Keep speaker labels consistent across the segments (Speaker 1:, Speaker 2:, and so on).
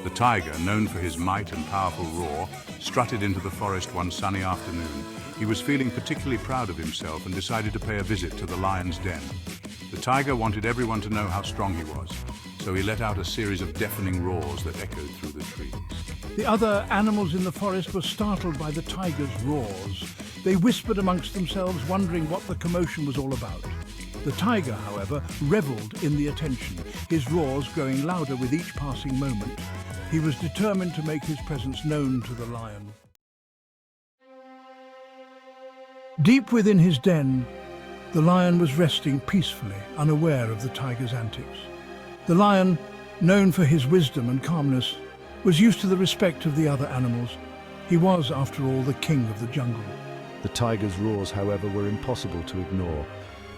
Speaker 1: The tiger, known for his might and powerful roar, strutted into the forest one sunny afternoon. He was feeling particularly proud of himself and decided to pay a visit to the lion's den. The tiger wanted everyone to know how strong he was, so he let out a series of deafening roars that echoed through the trees.
Speaker 2: The other animals in the forest were startled by the tiger's roars. They whispered amongst themselves, wondering what the commotion was all about. The tiger, however, revelled in the attention, his roars growing louder with each passing moment. He was determined to make his presence known to the lion. Deep within his den, the lion was resting peacefully, unaware of the tiger's antics. The lion, known for his wisdom and calmness, was used to the respect of the other animals. He was, after all, the king of the jungle.
Speaker 3: The tiger's roars, however, were impossible to ignore.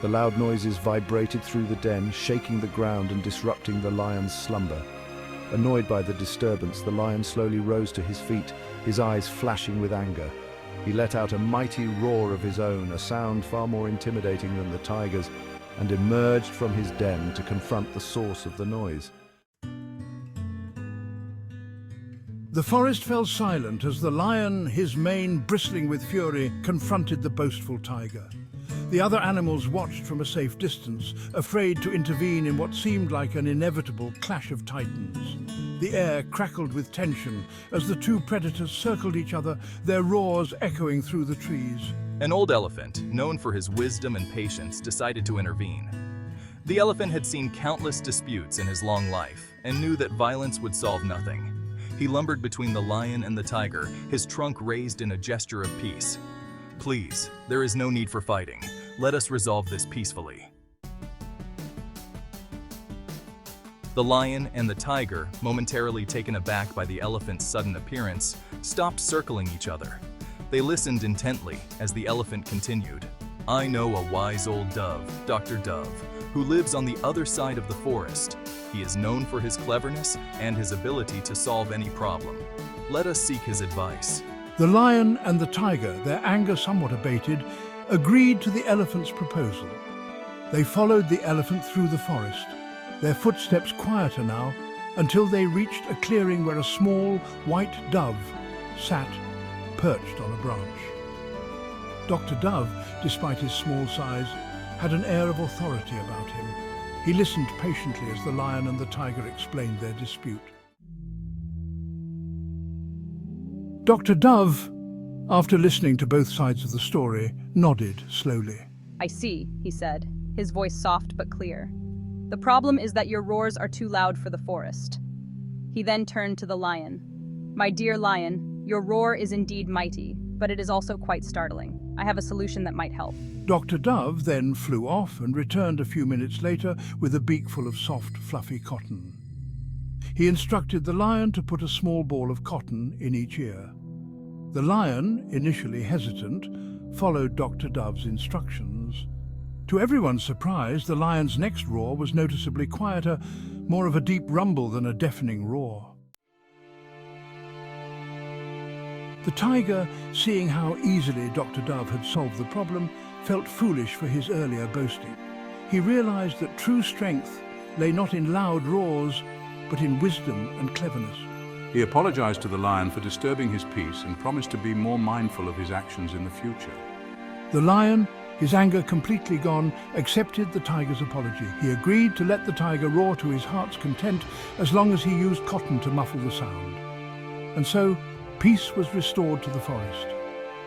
Speaker 3: The loud noises vibrated through the den, shaking the ground and disrupting the lion's slumber. Annoyed by the disturbance, the lion slowly rose to his feet, his eyes flashing with anger. He let out a mighty roar of his own, a sound far more intimidating than the tiger's, and emerged from his den to confront the source of the noise.
Speaker 2: The forest fell silent as the lion, his mane bristling with fury, confronted the boastful tiger. The other animals watched from a safe distance, afraid to intervene in what seemed like an inevitable clash of titans. The air crackled with tension as the two predators circled each other, their roars echoing through the trees.
Speaker 4: An old elephant, known for his wisdom and patience, decided to intervene. The elephant had seen countless disputes in his long life and knew that violence would solve nothing. He lumbered between the lion and the tiger, his trunk raised in a gesture of peace. "Please, there is no need for fighting. Let us resolve this peacefully." The lion and the tiger, momentarily taken aback by the elephant's sudden appearance, stopped circling each other. They listened intently as the elephant continued. "I know a wise old dove, Dr. Dove, who lives on the other side of the forest. He is known for his cleverness and his ability to solve any problem. Let us seek his advice."
Speaker 2: The lion and the tiger, their anger somewhat abated, agreed to the elephant's proposal. They followed the elephant through the forest, their footsteps quieter now, until they reached a clearing where a small, white dove sat, perched on a branch. Dr. Dove, despite his small size, had an air of authority about him. He listened patiently as the lion and the tiger explained their dispute. Dr. Dove, after listening to both sides of the story, nodded slowly.
Speaker 5: "I see," he said, his voice soft but clear. "The problem is that your roars are too loud for the forest." He then turned to the lion. "My dear lion, your roar is indeed mighty, but it is also quite startling. I have a solution that might help."
Speaker 2: Dr. Dove then flew off and returned a few minutes later with a beak full of soft, fluffy cotton. He instructed the lion to put a small ball of cotton in each ear. The lion, initially hesitant, followed Dr. Dove's instructions. To everyone's surprise, the lion's next roar was noticeably quieter, more of a deep rumble than a deafening roar. The tiger, seeing how easily Dr. Dove had solved the problem, felt foolish for his earlier boasting. He realized that true strength lay not in loud roars, but in wisdom and cleverness.
Speaker 1: He apologized to the lion for disturbing his peace and promised to be more mindful of his actions in the future.
Speaker 2: The lion, his anger completely gone, accepted the tiger's apology. He agreed to let the tiger roar to his heart's content as long as he used cotton to muffle the sound. And so, peace was restored to the forest.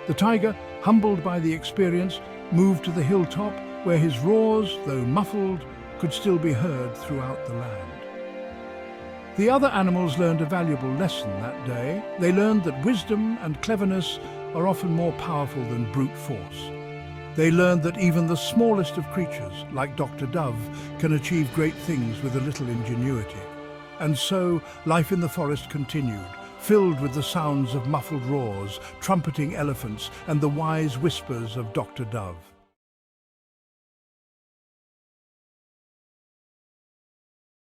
Speaker 2: The tiger, humbled by the experience, moved to the hilltop where his roars, though muffled, could still be heard throughout the land. The other animals learned a valuable lesson that day. They learned that wisdom and cleverness are often more powerful than brute force. They learned that even the smallest of creatures, like Dr. Dove, can achieve great things with a little ingenuity. And so, life in the forest continued, filled with the sounds of muffled roars, trumpeting elephants, and the wise whispers of Dr. Dove.